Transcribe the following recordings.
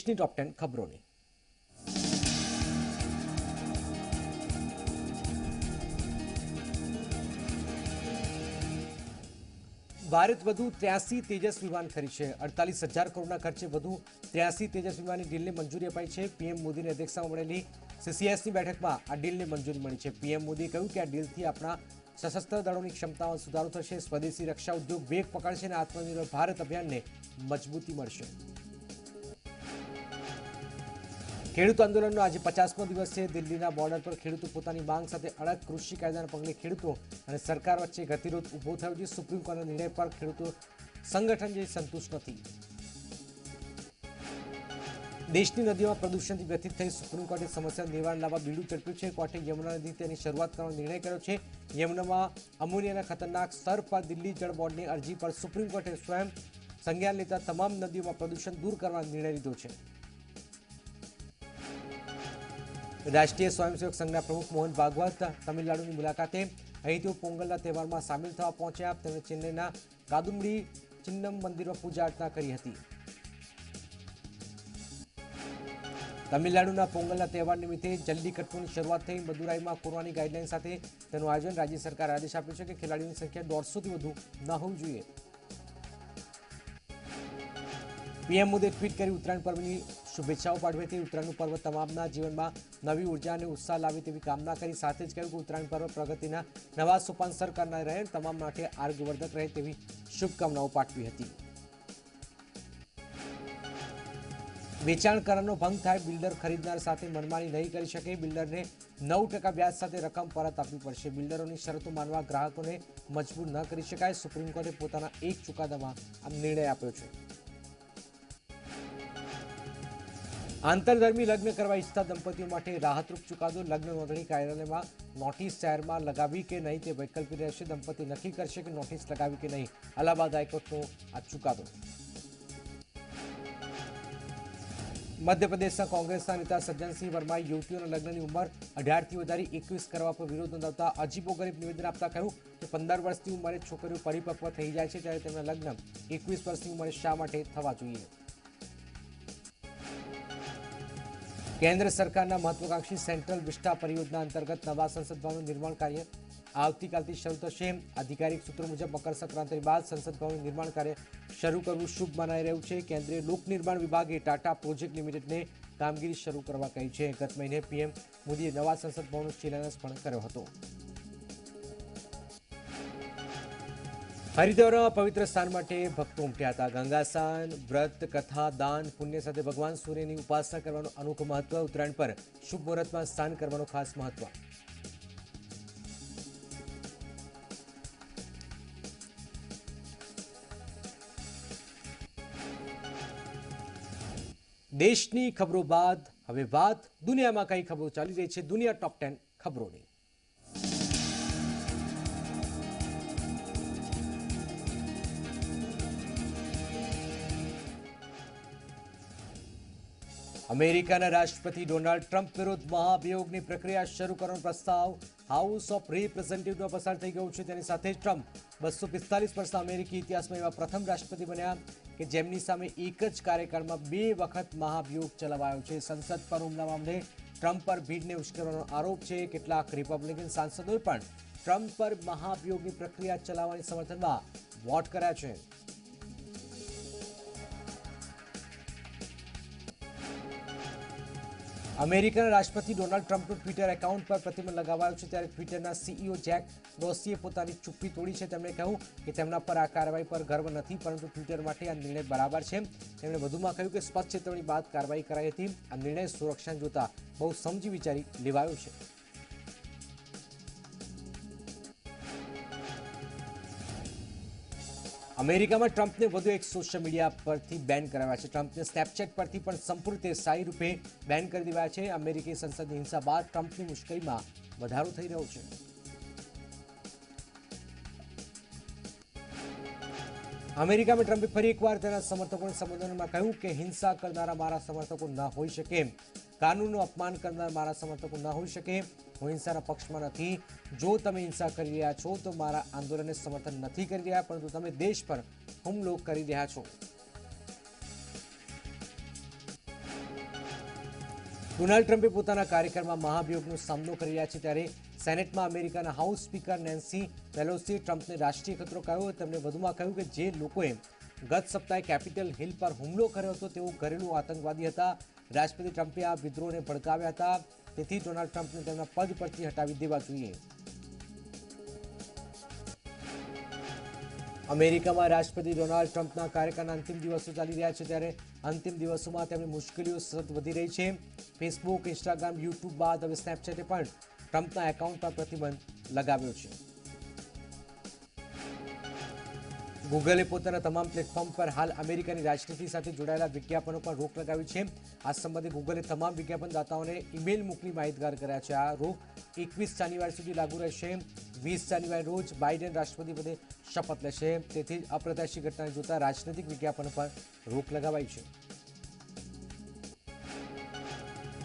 દેશની ટોપ 10 ખબરોની। ભારત વધુ 83 તેજસ વિમાન ખરીદશે। 48,000 કરોડના ખર્ચે વધુ 83 તેજસ વિમાનની ડીલને મંજૂરી અપાઈ છે। પીએમ મોદીની અધ્યક્ષતામાં મળેલી સીસીએસની બેઠકમાં આ ડીલને મંજૂરી મળી છે। પીએમ મોદીએ કહ્યું કે આ ડીલથી આપણા સશસ્ત્ર દળોની ક્ષમતામાં સુધારો થશે, સ્વદેશી રક્ષા ઉદ્યોગ વેગ પકડશે અને આત્મનિર્ભર ભારત અભિયાનને મજબૂતી મળશે। ખેડૂત આંદોલનનો આજે 50મો દિવસ છે। દિલ્હીના બોર્ડર પર ખેડૂતો પોતાની માંગ સાથે અડગ કૃષિ કાયદાના પગલે ખેડૂતો અને સરકાર વચ્ચે ગતિરોધ ઊભો થયો છે। સુપ્રીમ કોર્ટના નિર્ણય પર ખેડૂતો સંગઠન જે સંતુષ્ટ નથી। દેશની નદીઓમાં પ્રદૂષણથી વ્યથિત થઈ સુપ્રીમ કોર્ટે સમસ્યાનું નિવારણ લાવવા બીડું ઝડપ્યું છે। કોર્ટે યમુના નદીથી તેની શરૂઆત કરવાનો નિર્ણય કર્યો છે। યમુનામાં અમોનિયાના ખતરનાક સ્તર પર દિલ્હી જળ બોર્ડની અરજી પર સુપ્રીમ કોર્ટે સ્વયં સંજ્ઞાન લેતા તમામ નદીઓમાં પ્રદૂષણ દૂર કરવાનો નિર્ણય લીધો છે। રાષ્ટ્રીય સ્વયંસેવક સંઘના પ્રમુખ મોહન ભાગવત તમિલનાડુની મુલાકાતે। અહીં તેઓ પોંગલના તહેવારમાં સામેલ થવા પહોંચ્યા। તેમણે ચેન્નઈના કાદુમ્બડી ચિન્નમ મંદિરમાં પૂજા અર્ચના કરી હતી। તમિલનાડુના પોંગલના તહેવાર નિમિત્તે જલ્લીકટ્ટુની શરૂઆત થઈ। મદુરાઈમાં કોરોનાની ગાઈડલાઈન સાથે તેનું આયોજન। રાજ્ય સરકારે આદેશ આપ્યો છે કે ખેલાડીઓની સંખ્યા 150થી વધુ ન હોવી જોઈએ। પીએમ મોદીએ ટ્વીટ કરી ઉત્તરાયણ પર્વની શુભેચ્છાઓ પાઠવી હતી। ઉત્તરાયણનું પર્વ તમામના જીવનમાં નવી ઉર્જા અને ઉત્સાહ લાવે તેવી કામના કરી। સાથે જ કહ્યું કે ઉત્તરાયણ પર્વ પ્રગતિના નવા સોપાન સર કરનાર રહે, તમામ માટે આરોગ્યવર્ધક રહે તેવી શુભકામનાઓ પાઠવી હતી। વેચાણ કરારનો ભંગ થાય, બિલ્ડર ખરીદનાર સાથે મનમાની નહીં કરી શકે। બિલ્ડરને 9% વ્યાજ સાથે રકમ પરત આપવી પડશે। બિલ્ડરોની શરતો માનવા ગ્રાહકોને મજબૂર ન કરી શકાય। સુપ્રીમ કોર્ટે પોતાના એક ચુકાદામાં આ નિર્ણય આપ્યો છે। આંતરધર્મી લગ્ન કરવા ઈચ્છતા દંપતીઓ માટે રાહતરૂપ ચુકાદો। લગ્ન નોંધણી કાર્યાલયમાં નોટિસ જાહેરમાં લગાવવી કે નહીં તે વૈકલ્પિક રહેશે। દંપતી નક્કી કરશે કે નોટિસ લગાવવી કે નહીં। અલ્હાબાદ હાઈકોર્ટનો આ ચુકાદો। મધ્યપ્રદેશના કોંગ્રેસના નેતા સજ્જનસિંહ વર્માએ યુવતીઓના લગ્નની ઉંમર 18થી વધારી 21 કરવા પર વિરોધ નોંધાવતા અજીબોગરીબ નિવેદન આપતા કહ્યું કે 15 વર્ષની ઉંમરે છોકરીઓ પરિપક્વ થઈ જાય છે, ત્યારે તેમના લગ્ન 21 વર્ષની ઉંમરે શા માટે થવા જોઈએ। કેન્દ્ર સરકારના મહત્વાકાંક્ષી સેન્ટ્રલ વિસ્ટા પરિયોજના અંતર્ગત નવા સંસદ ભવનનું નિર્માણ કાર્ય આવતીકાલથી શરૂ થશે। આધિકારિક સૂત્રો મુજબ મકર સંક્રાંતિ બાદ સંસદ ભવનનું નિર્માણ કાર્ય શરૂ કરવું શુભ મનાઈ રહ્યું છે। કેન્દ્રીય લોકનિર્માણ વિભાગે ટાટા પ્રોજેક્ટ લિમિટેડને કામગીરી શરૂ કરવા કહી છે। ગત મહિને પીએમ મોદીએ નવા સંસદ ભવનનો શિલાન્યાસ પણ કર્યો હતો। હરિદ્વારમાં પવિત્ર સ્નાન માટે ભક્તો ઉમટ્યા હતા। ગંગા સ્નાન, વ્રત, કથા, દાન, પુણ્ય સાથે ભગવાન સૂર્યની ઉપાસના કરવાનું અનોખું મહત્વ। ઉત્તરાયણ પર શુભ મુહૂર્તમાં સ્નાન કરવાનું ખાસ મહત્વ। દેશની ખબરો બાદ હવે વાત દુનિયામાં કઈ ખબરો ચાલી રહી છે, દુનિયા ટોપ 10 ખબરોની। અમેરિકાના રાષ્ટ્રપતિ ડોનાલ્ડ ટ્રમ્પ વિરુદ્ધ મહાભિયોગની પ્રક્રિયા શરૂ કરવાનો પ્રસ્તાવ હાઉસ ઓફ રિપ્રેઝેન્ટેટિવમાં પસાર થઈ ગયો છે। તેની સાથે જ ટ્રમ્પ 245 વર્ષના અમેરિકી ઇતિહાસમાં એવા પ્રથમ રાષ્ટ્રપતિ બન્યા કે જેમની સામે એક જ કાર્યકાળમાં 2 વખત મહાભિયોગ ચલાવાયો છે। સંસદ પર હુમલા મામલે ટ્રમ્પ પર ભીડને ઉશ્કેરવાનો આરોપ છે। કેટલાક રિપબ્લિકન સાંસદોએ પણ ટ્રમ્પ પર મહાભિયોગની પ્રક્રિયા ચલાવવાની સમર્થનમાં વોટ કર્યા છે। અમેરિકાના રાષ્ટ્રપતિ ડોનાલ્ડ ટ્રમ્પનું ટ્વિટર એકાઉન્ટ પર પ્રતિબંધ લગાવાયો છે, ત્યારે ટ્વિટરના સીઈઓ જેક ડોર્સીએ પોતાની ચુપ્પી તોડી છે। તેમણે કહ્યું કે તેમના પર આ કાર્યવાહી પર ગર્વ નથી, પરંતુ ટ્વિટર માટે આ નિર્ણય બરાબર છે। તેમણે વધુમાં કહ્યું કે સ્પષ્ટ ચેતવણી બાદ કાર્યવાહી કરાઈ હતી। આ નિર્ણય સુરક્ષાને જોતા બહુ સમજી વિચારી લેવાયો છે। અમેરિકામાં ટ્રમ્પને વધુ એક સોશિયલ મીડિયા પરથી બેન કરાવ્યા છે। ટ્રમ્પને સ્નેપચેટ પરથી પણ સંપૂર્ણ રીતે સ્થાયી રૂપે બેન કરી દેવાયા છે। અમેરિકી સંસદની હિંસા બાદ ટ્રમ્પની મુશ્કેલીમાં વધારો થઈ રહ્યો છે। અમેરિકામાં ટ્રમ્પે ફરી એકવાર તેના સમર્થકોને સંબોધનમાં કહ્યું કે હિંસા કરનારા મારા સમર્થકો ન હોઈ શકે, કાનૂનનું અપમાન કરનાર મારા સમર્થકો ન હોઈ શકે। હું હિંસાના પક્ષમાં નથી। જો તમે હિંસા કરી રહ્યા છો તો મારા આંદોલનને સમર્થન નથી કરી રહ્યા, પરંતુ તમે દેશ પર હુમલો કરી રહ્યા છો। ડોનાલ્ડ ટ્રમ્પે પોતાના કાર્યક્રમમાં મહાભિયોગનો સામનો કરી રહ્યા છે ત્યારે સેનેટમાં અમેરિકાના હાઉસ સ્પીકર નેન્સી પેલોસી ટ્રમ્પને રાષ્ટ્રીય ખતરો કહ્યો. તેમણે વધુમાં કહ્યું કે જે લોકોએ ગત સપ્તાહે કેપિટલ હિલ પર હુમલો કર્યો હતો તેઓ ઘરેલું આતંકવાદી હતા. રાષ્ટ્રપતિ ટ્રમ્પે આ વિદ્રોહને ભડકાવ્યા હતા, તેથી ડોનાલ્ડ ટ્રમ્પને તેમના પદ પરથી હટાવી દેવા જોઈએ. અમેરિકામાં રાષ્ટ્રપતિ ડોનાલ્ડ ટ્રમ્પના કાર્યકાળના અંતિમ દિવસો ચાલી રહ્યા છે ત્યારે અંતિમ દિવસોમાં તેમની મુશ્કેલીઓ સતત વધી રહી છે. ફેસબુક, ઇન્સ્ટાગ્રામ, યુટ્યુબ બાદ હવે સ્નેપચેટે પણ ટ્રમ્પના એકાઉન્ટ પર પ્રતિબંધ લગાવ્યો છે. ગૂગલે પોતાના તમામ પ્લેટફોર્મ પર હાલ અમેરિકાની રાજનીતિ સાથે જોડાયેલા વિજ્ઞાપનો પર રોક લગાવી છે. આ સંબંધે ગૂગલે તમામ વિજ્ઞાપનદાતાઓને ઈમેલ મોકલી માહિતગાર કર્યા છે. આ રોક 21 જાન્યુઆરી સુધી લાગુ રહેશે. 20 જાન્યુઆરી રોજ બાઇડન રાષ્ટ્રપતિ પદે શપથ લેશે, તેથી જ અપ્રત્યાશિત ઘટનાને જોતા રાજનૈતિક વિજ્ઞાપનો પર રોક લગાવાઈ છે.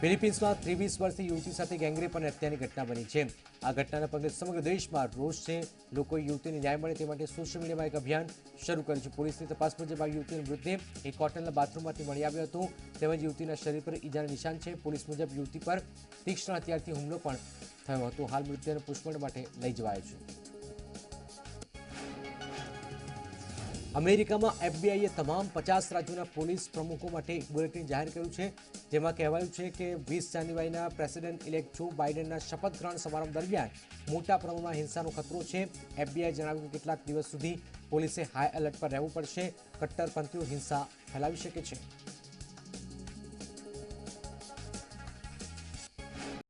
ફિલિપિન્સમાં 23 વર્ષીય યુવતી સાથે ગેંગરેપ અને હત્યાની ઘટના બની છે. આ ઘટનાના પગલે સમગ્ર દેશમાં રોષ છે. લોકોએ યુવતીને ન્યાય મળે તે માટે સોશિયલ મીડિયામાં એક અભિયાન શરૂ કર્યું છે. પોલીસની તપાસ મુજબ આ યુવતીનો મૃતદેહ એક હોટલના બાથરૂમમાંથી મળી આવ્યો હતો, તેમજ યુવતીના શરીર પર ઈજાના નિશાન છે. પોલીસ મુજબ યુવતી પર તીક્ષ્ણ હથિયારથી હુમલો પણ થયો હતો. હાલ મૃતદેહને પોસ્ટમોર્ટમ માટે લઈ જવાયો છે. અમેરિકામાં એફબીઆઈએ તમામ 50 રાજ્યોના પોલીસ પ્રમુખો માટે એક બુલેટિન જાહેર કર્યું છે, જેમાં કહેવાયું છે કે 20 જાન્યુઆરીના પ્રેસિડેન્ટ ઇલેક્ટ જો બાઇડનના શપથ ગ્રહણ સમારંભ દરમિયાન મોટા પ્રમાણમાં હિંસાનો ખતરો છે. એફબીઆઈએ જણાવ્યું કે કેટલાક દિવસ સુધી પોલીસે હાઈ એલર્ટ પર રહેવું પડશે. કટ્ટરપંથીઓ હિંસા ફેલાવી શકે છે.